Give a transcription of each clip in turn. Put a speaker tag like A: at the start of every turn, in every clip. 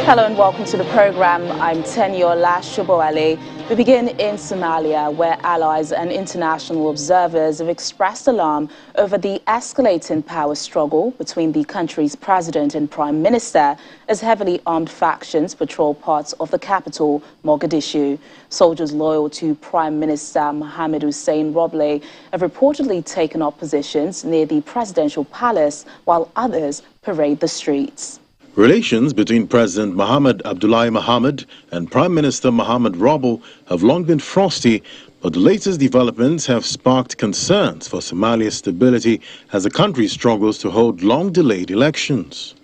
A: Hello and welcome to the program. I'm Tenyola Shoboale. We begin in Somalia, where allies and international observers have expressed alarm over the escalating power struggle between the country's president and prime minister as heavily armed factions patrol parts of the capital, Mogadishu. Soldiers loyal to Prime Minister Mohamed Hussein Roble have reportedly taken up positions near the presidential palace, while others parade the streets.
B: Relations between President Mohamed Abdullahi Mohamed and Prime Minister Mohamed Roble have long been frosty, but the latest developments have sparked concerns for Somalia's stability as the country struggles to hold long-delayed elections.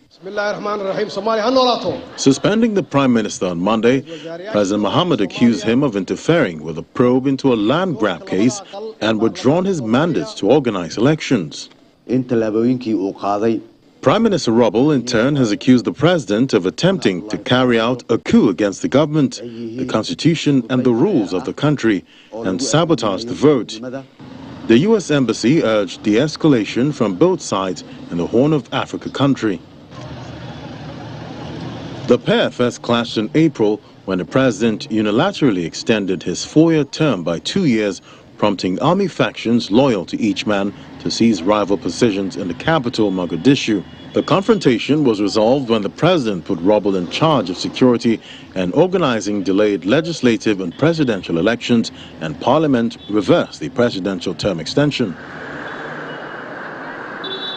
B: Suspending the Prime Minister on Monday, President Mohamed accused him of interfering with a probe into a land grab case and withdrawn his mandates to organize elections. Prime Minister Roble, in turn, has accused the president of attempting to carry out a coup against the government, the constitution and the rules of the country, and sabotage the vote. The U.S. Embassy urged de-escalation from both sides in the Horn of Africa country. The pair first clashed in April when the president unilaterally extended his 4-year term by 2 years, prompting army factions loyal to each man to seize rival positions in the capital, Mogadishu. The confrontation was resolved when the president put Roble in charge of security and organizing delayed legislative and presidential elections, and parliament reversed the presidential term extension.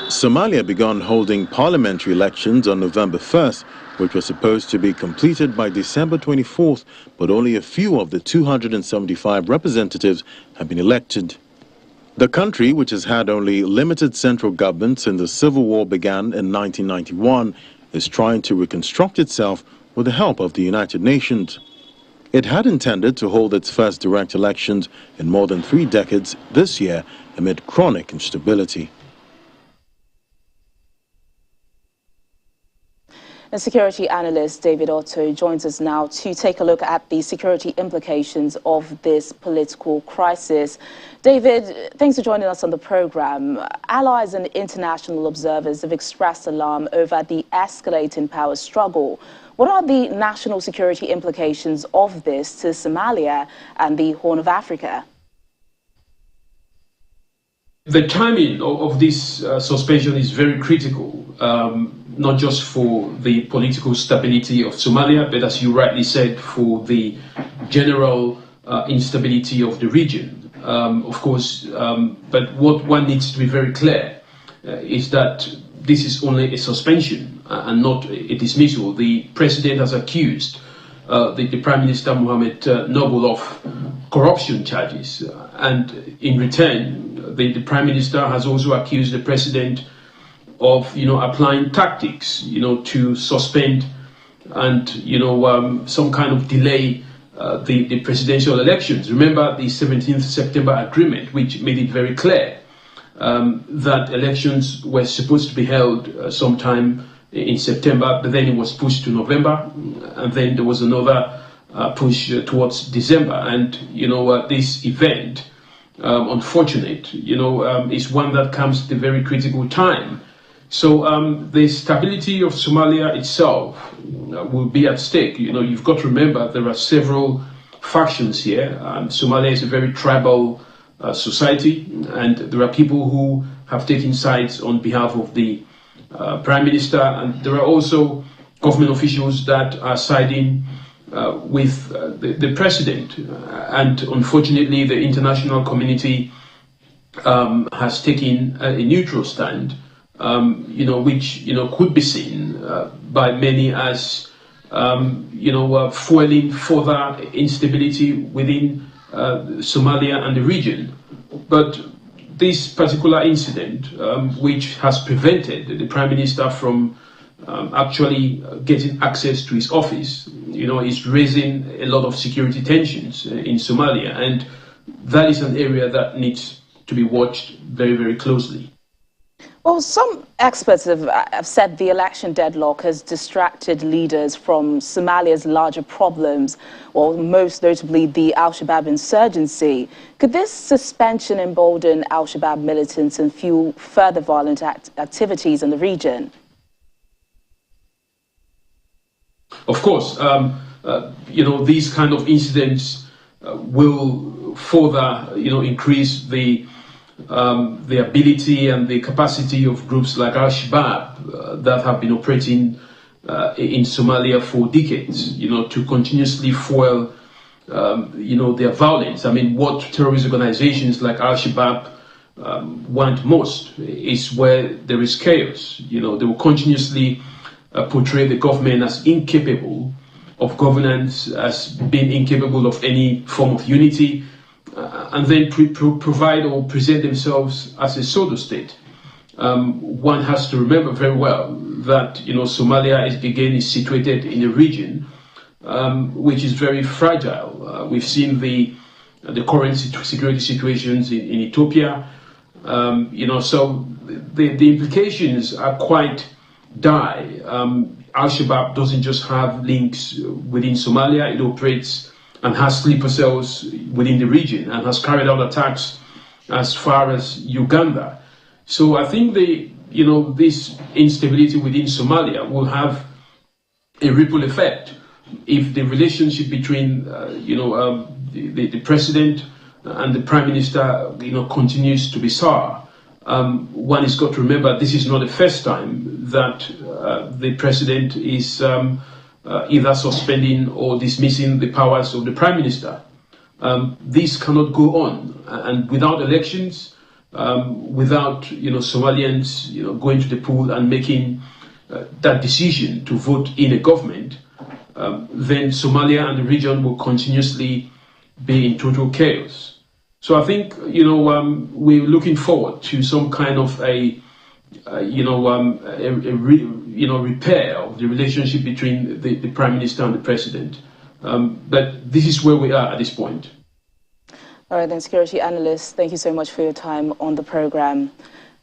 B: Somalia began holding parliamentary elections on November 1st, which were supposed to be completed by December 24th, but only a few of the 275 representatives have been elected. The country, which has had only limited central government since the civil war began in 1991, is trying to reconstruct itself with the help of the United Nations. It had intended to hold its first direct elections in more than 3 decades this year amid chronic instability.
A: And security analyst David Otto joins us now to take a look at the security implications of this political crisis. David, thanks for joining us on the program. Allies and international observers have expressed alarm over the escalating power struggle. What are the national security implications of this to Somalia and the Horn of Africa?
C: The timing of this suspension is very critical. Not just for the political stability of Somalia, but as you rightly said, for the general instability of the region. Of course, but what one needs to be very clear is that this is only a suspension and not a dismissal. The president has accused the Prime Minister Mohamed Roble of corruption charges, and in return, the Prime Minister has also accused the president of applying tactics to suspend and some kind of delay the presidential elections. Remember the 17th September agreement, which made it very clear that elections were supposed to be held sometime in September, but then it was pushed to November, and then there was another push towards December. And this event, unfortunate, is one that comes at a very critical time. So the stability of Somalia itself will be at stake. You've got to remember there are several factions here. Somalia is a very tribal society, and there are people who have taken sides on behalf of the Prime Minister, and there are also government officials that are siding with the president. And unfortunately, the international community has taken a neutral stand. Which could be seen by many as fueling further instability within Somalia and the region. But this particular incident, which has prevented the Prime Minister from actually getting access to his office, is raising a lot of security tensions in Somalia, and that is an area that needs to be watched very, very closely.
A: Well, some experts have said the election deadlock has distracted leaders from Somalia's larger problems, well, most notably the Al-Shabaab insurgency. Could this suspension embolden Al-Shabaab militants and fuel further violent activities in the region?
C: Of course, these kind of incidents will further, increase the ability and the capacity of groups like Al-Shabaab that have been operating in Somalia for decades, to continuously fuel, their violence. I mean, what terrorist organizations like Al-Shabaab want most is where there is chaos. They will continuously portray the government as incapable of governance, as being incapable of any form of unity, and then provide or present themselves as a pseudo state. One has to remember very well that Somalia is situated in a region which is very fragile. We've seen the current security situations in Ethiopia. So the implications are quite dire. Al-Shabaab doesn't just have links within Somalia; it operates and has sleeper cells within the region and has carried out attacks as far as Uganda. So I think this instability within Somalia will have a ripple effect if the relationship between the president and the prime minister continues to be sour. One has got to remember this is not the first time that the president is either suspending or dismissing the powers of the prime minister. This cannot go on, and without elections, without Somalians going to the poll and making that decision to vote in a government, then Somalia and the region will continuously be in total chaos. So I think we're looking forward to some kind of a repair of the relationship between the prime minister and the president. But this is where we are at this point.
A: All right, then, security analyst, thank you so much for your time on the program.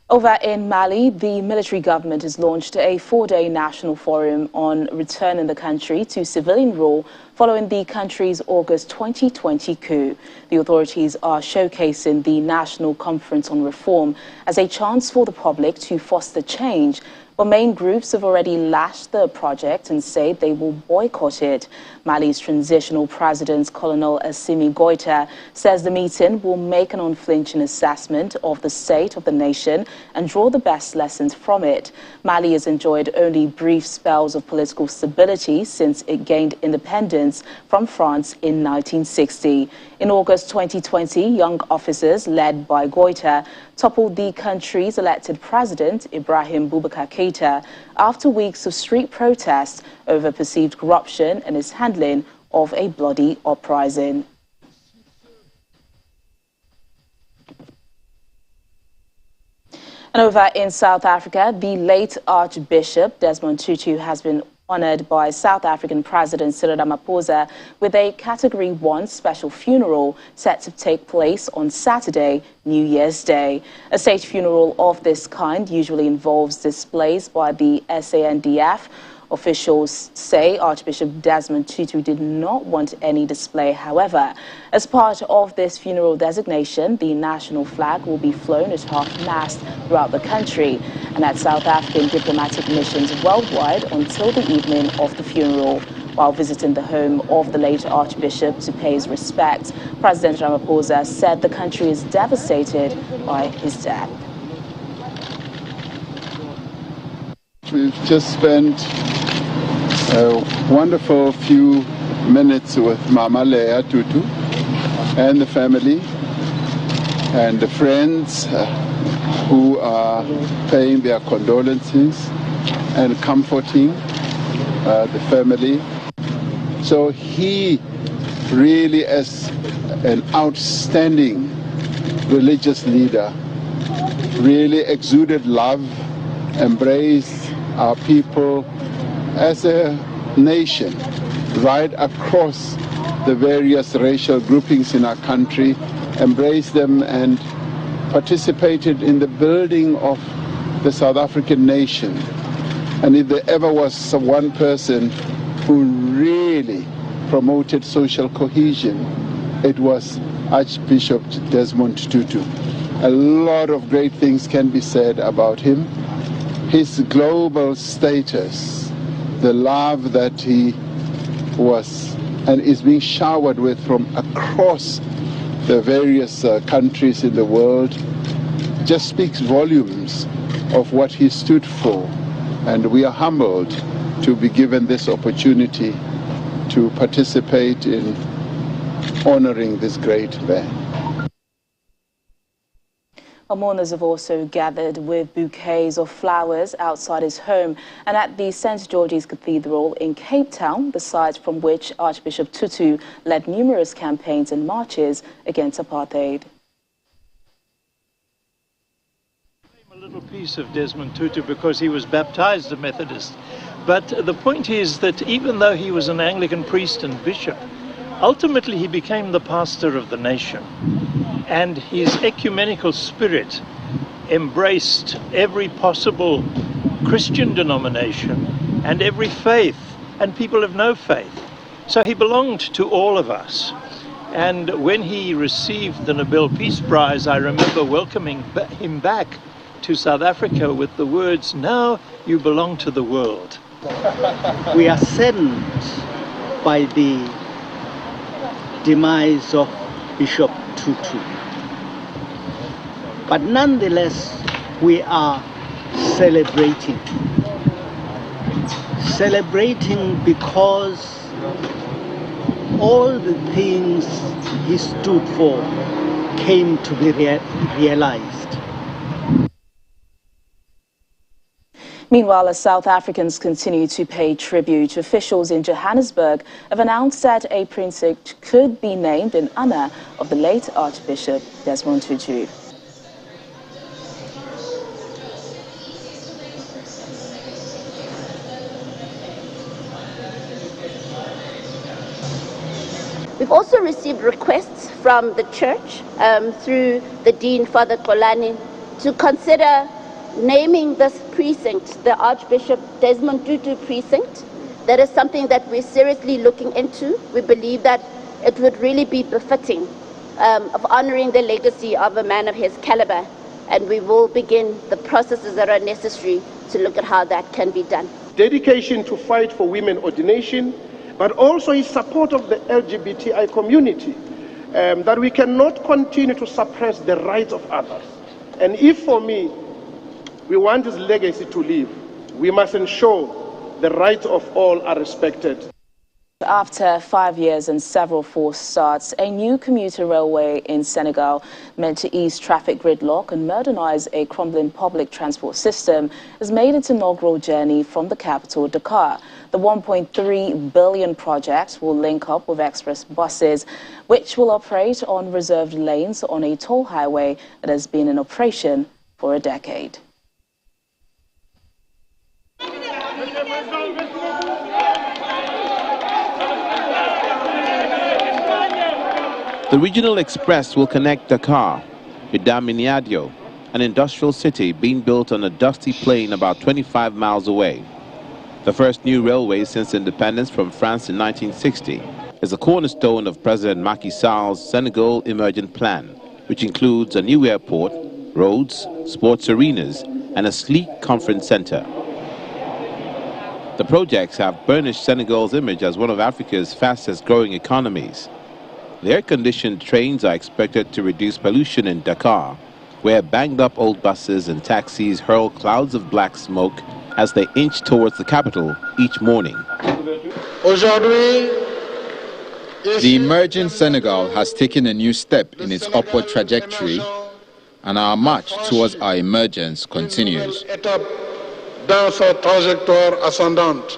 A: Over in Mali, the military government has launched a 4-day national forum on returning the country to civilian rule following the country's August 2020 coup. The authorities are showcasing the National Conference on Reform as a chance for the public to foster change. But main groups have already lashed the project and say they will boycott it. Mali's transitional president, Colonel Assimi Goïta, says the meeting will make an unflinching assessment of the state of the nation and draw the best lessons from it. Mali has enjoyed only brief spells of political stability since it gained independence from France in 1960. In August 2020, young officers led by Goïta toppled the country's elected president, Ibrahim Boubacar Keïta, after weeks of street protests over perceived corruption and his handling of a bloody uprising. And over in South Africa, the late Archbishop Desmond Tutu has been honored by South African President Cyril Ramaphosa with a Category 1 special funeral set to take place on Saturday, New Year's Day. A state funeral of this kind usually involves displays by the SANDF. Officials say Archbishop Desmond Tutu did not want any display. However, as part of this funeral designation, the national flag will be flown at half-mast throughout the country and at South African diplomatic missions worldwide until the evening of the funeral. While visiting the home of the late Archbishop to pay his respects, President Ramaphosa said the country is devastated by his death.
D: We've just spent a wonderful few minutes with Mama Leah Tutu and the family and the friends who are paying their condolences and comforting the family. So he really, as an outstanding religious leader, really exuded love, embraced our people as a nation right across the various racial groupings in our country, embraced them and participated in the building of the South African nation. And if there ever was one person who really promoted social cohesion, it was Archbishop Desmond Tutu. A lot of great things can be said about him. His global status, the love that he was and is being showered with from across the various countries in the world just speaks volumes of what he stood for. And we are humbled to be given this opportunity to participate in honoring this great man.
A: Mourners have also gathered with bouquets of flowers outside his home and at the St. George's Cathedral in Cape Town, the site from which Archbishop Tutu led numerous campaigns and marches against apartheid.
E: A little piece of Desmond Tutu because he was baptized a Methodist. But the point is that even though he was an Anglican priest and bishop, ultimately he became the pastor of the nation. And his ecumenical spirit embraced every possible Christian denomination and every faith, and people of no faith. So he belonged to all of us. And when he received the Nobel Peace Prize, I remember welcoming him back to South Africa with the words, "Now you belong to the world."
F: We are saddened by the demise of Bishop Tutu. But nonetheless, we are celebrating. Celebrating because all the things he stood for came to be realized.
A: Meanwhile, as South Africans continue to pay tribute, officials in Johannesburg have announced that a precinct could be named in honor of the late Archbishop Desmond Tutu.
G: We've also received requests from the church through the Dean, Father Kolani, to consider naming this precinct the Archbishop Desmond Tutu precinct. That is something that we're seriously looking into. We believe that it would really be befitting of honoring the legacy of a man of his caliber, and we will begin the processes that are necessary to look at how that can be done.
H: Dedication to fight for women ordination, but also his support of the LGBTI community, that we cannot continue to suppress the rights of others. And if, for me, we want his legacy to live, we must ensure the rights of all are respected.
A: After 5 years and several forced starts, a new commuter railway in Senegal meant to ease traffic gridlock and modernize a crumbling public transport system has made its inaugural journey from the capital, Dakar. The 1.3 billion project will link up with express buses, which will operate on reserved lanes on a toll highway that has been in operation for a decade.
I: The regional express will connect Dakar with Diamniadio, an industrial city being built on a dusty plain about 25 miles away. The first new railway since independence from France in 1960 is a cornerstone of President Macky Sall's Senegal Emergent Plan, which includes a new airport, roads, sports arenas, and a sleek conference center. The projects have burnished Senegal's image as one of Africa's fastest growing economies. The air-conditioned trains are expected to reduce pollution in Dakar, where banged-up old buses and taxis hurl clouds of black smoke as they inch towards the capital each morning.
J: The emerging Senegal has taken a new step in its upward trajectory, and our march towards our emergence continues.
K: Dans sa trajectoire ascendante.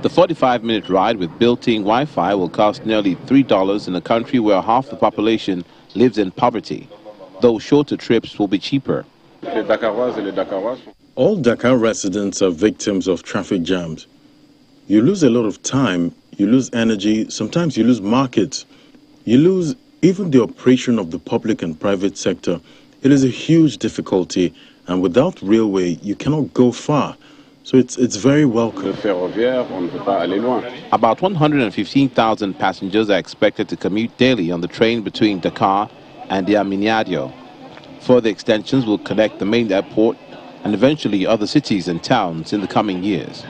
I: The 45-minute ride with built-in Wi-Fi will cost nearly $3 in a country where half the population lives in poverty, though shorter trips will be cheaper.
B: All Dakar residents are victims of traffic jams. You lose a lot of time, you lose energy, sometimes you lose markets, you lose even the operation of the public and private sector. It is a huge difficulty, and without railway, you cannot go far. So it's very welcome.
I: About 115,000 passengers are expected to commute daily on the train between Dakar and Diamniadio. Further extensions will connect the main airport and eventually other cities and towns in the coming years.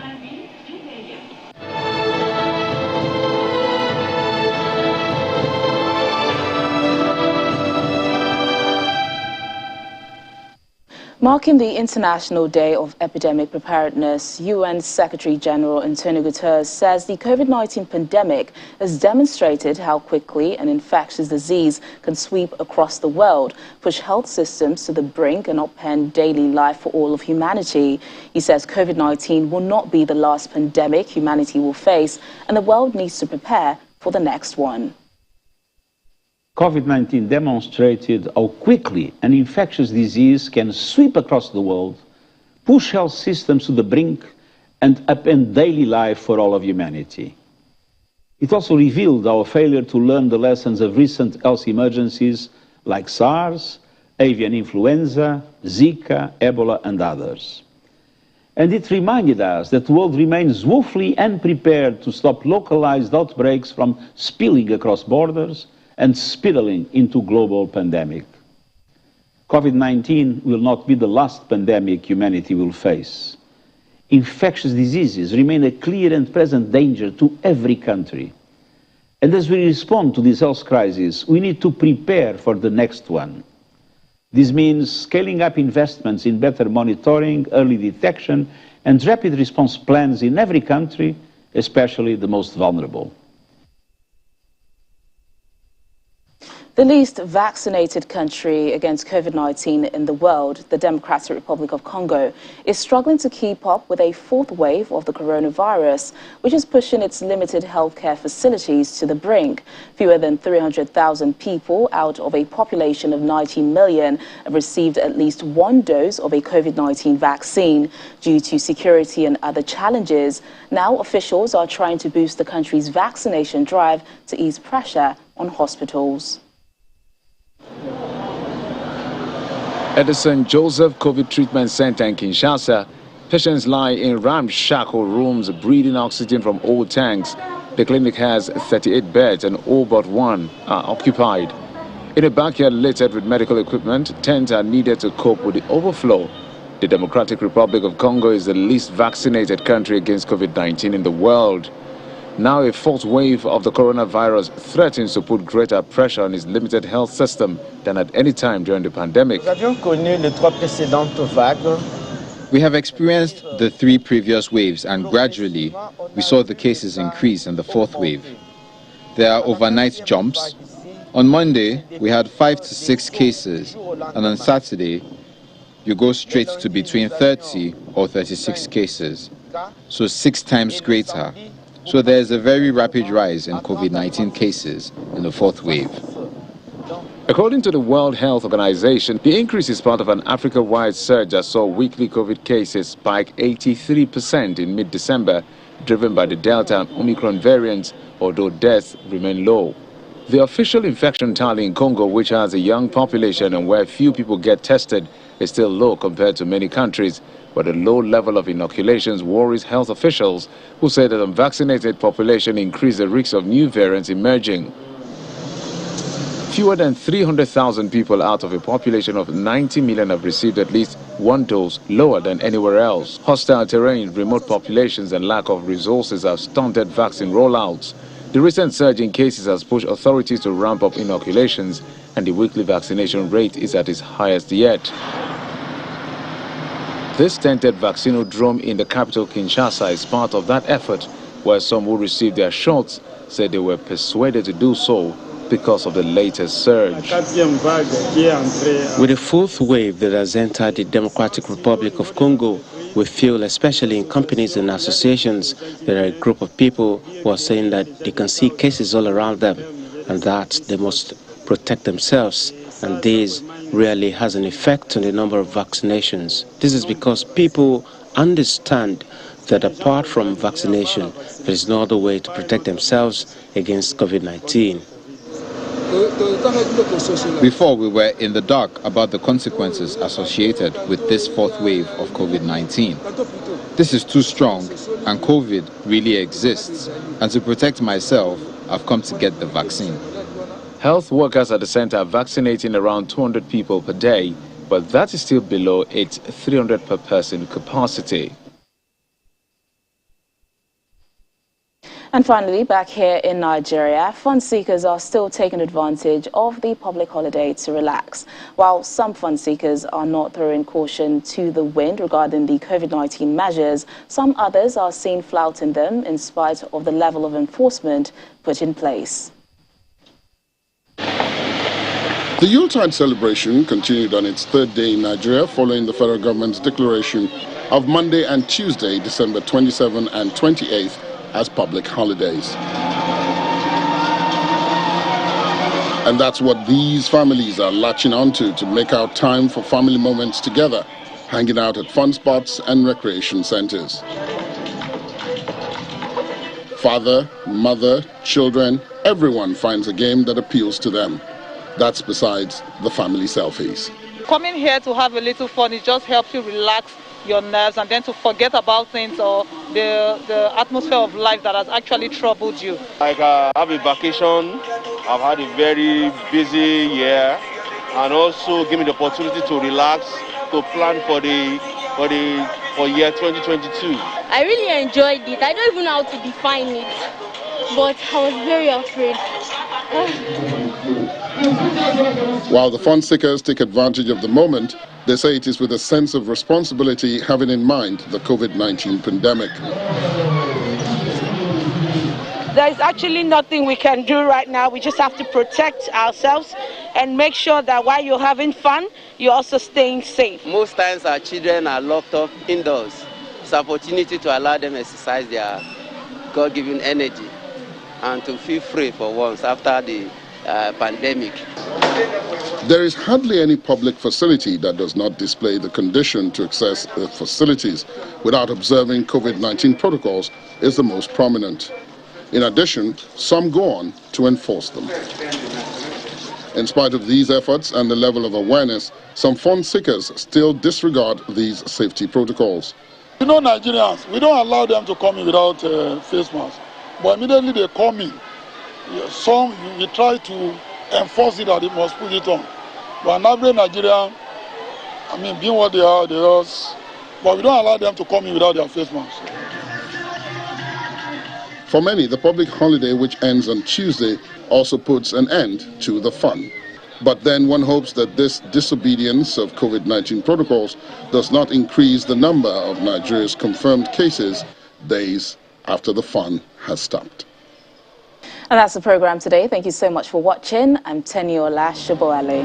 A: Marking the International Day of Epidemic Preparedness, UN Secretary-General Antonio Guterres says the COVID-19 pandemic has demonstrated how quickly an infectious disease can sweep across the world, push health systems to the brink and upend daily life for all of humanity. He says COVID-19 will not be the last pandemic humanity will face, and the world needs to prepare for the next one.
L: COVID-19 demonstrated how quickly an infectious disease can sweep across the world, push health systems to the brink, and upend daily life for all of humanity. It also revealed our failure to learn the lessons of recent health emergencies like SARS, avian influenza, Zika, Ebola, and others. And it reminded us that the world remains woefully unprepared to stop localized outbreaks from spilling across borders and spiraling into global pandemic. COVID-19 will not be the last pandemic humanity will face. Infectious diseases remain a clear and present danger to every country. And as we respond to this health crisis, we need to prepare for the next one. This means scaling up investments in better monitoring, early detection, and rapid response plans in every country, especially the most vulnerable.
A: The least vaccinated country against COVID-19 in the world, the Democratic Republic of Congo, is struggling to keep up with a fourth wave of the coronavirus, which is pushing its limited healthcare facilities to the brink. Fewer than 300,000 people out of a population of 19 million have received at least one dose of a COVID-19 vaccine. Due to security and other challenges, now officials are trying to boost the country's vaccination drive to ease pressure on hospitals.
M: At the St. Joseph COVID Treatment Center in Kinshasa, patients lie in ramshackle rooms breathing oxygen from old tanks. The clinic has 38 beds and all but one are occupied. In a backyard littered with medical equipment, tents are needed to cope with the overflow. The Democratic Republic of Congo is the least vaccinated country against COVID-19 in the world. Now a fourth wave of the coronavirus threatens to put greater pressure on its limited health system than at any time during the pandemic.
J: We have experienced the three previous waves, and gradually we saw the cases increase in the fourth wave. There are overnight jumps. On Monday, we had 5 to 6 cases, and on Saturday, you go straight to between 30 or 36 cases, so 6 times greater. So there is a very rapid rise in COVID-19 cases in the fourth wave.
M: According to the World Health Organization, the increase is part of an Africa-wide surge that saw weekly COVID cases spike 83% in mid-December, driven by the Delta and Omicron variants, although deaths remain low. The official infection tally in Congo, which has a young population and where few people get tested, is still low compared to many countries, but the low level of inoculations worries health officials, who say that unvaccinated population increase the risk of new variants emerging. Fewer than 300,000 people out of a population of 90 million have received at least one dose, lower than anywhere else. Hostile terrain, remote populations and lack of resources have stunted vaccine rollouts. The recent surge in cases has pushed authorities to ramp up inoculations, and the weekly vaccination rate is at its highest yet. This tented vaccinodrome in the capital Kinshasa is part of that effort, where some who received their shots said they were persuaded to do so because of the latest surge.
N: With the fourth wave that has entered the Democratic Republic of Congo, we feel, especially in companies and associations, there are a group of people who are saying that they can see cases all around them and that they must protect themselves, and this really has an effect on the number of vaccinations. This is because people understand that apart from vaccination, there is no other way to protect themselves against COVID-19.
J: Before, we were in the dark about the consequences associated with this fourth wave of COVID-19. This is too strong, and COVID really exists. And to protect myself, I've come to get the vaccine.
M: Health workers at the center are vaccinating around 200 people per day, but that is still below its 300 per person capacity.
A: And finally, back here in Nigeria, fun seekers are still taking advantage of the public holiday to relax. While some fun seekers are not throwing caution to the wind regarding the COVID-19 measures, some others are seen flouting them in spite of the level of enforcement put in place.
O: The Yuletide celebration continued on its third day in Nigeria following the federal government's declaration of Monday and Tuesday, December 27 and 28th, as public holidays. And that's what these families are latching onto to make out time for family moments together, hanging out at fun spots and recreation centers. Father, mother, children, everyone finds a game that appeals to them. That's besides the family selfies.
P: Coming here to have a little fun, it just helps you relax your nerves and then to forget about things or the atmosphere of life that has actually troubled you.
Q: Like I have a vacation, I've had a very busy year, and also give me the opportunity to relax, to plan for year 2022.
R: I really enjoyed it. I don't even know how to define it, but I was very afraid.
O: While the fun seekers take advantage of the moment, they say it is with a sense of responsibility, having in mind the COVID-19 pandemic.
S: There is actually nothing we can do right now. We just have to protect ourselves and make sure that while you're having fun, you're also staying safe.
T: Most times our children are locked up indoors. It's an opportunity to allow them to exercise their God-given energy and to feel free for once after the pandemic.
O: There is hardly any public facility that does not display the condition to access the facilities without observing COVID-19 protocols is the most prominent. In addition, some go on to enforce them. In spite of these efforts and the level of awareness, some fun seekers still disregard these safety protocols.
U: You know, Nigerians, we don't allow them to come in without face masks, but immediately they come in. Some, we try to enforce it that they must put it on. But an average Nigerian, I mean, being what they are, but we don't allow them to come in without their face masks.
O: For many, the public holiday, which ends on Tuesday, also puts an end to the fun. But then one hopes that this disobedience of COVID-19 protocols does not increase the number of Nigeria's confirmed cases days after the fun has stopped.
A: And that's the program today. Thank you so much for watching. I'm Teniola Shoboale.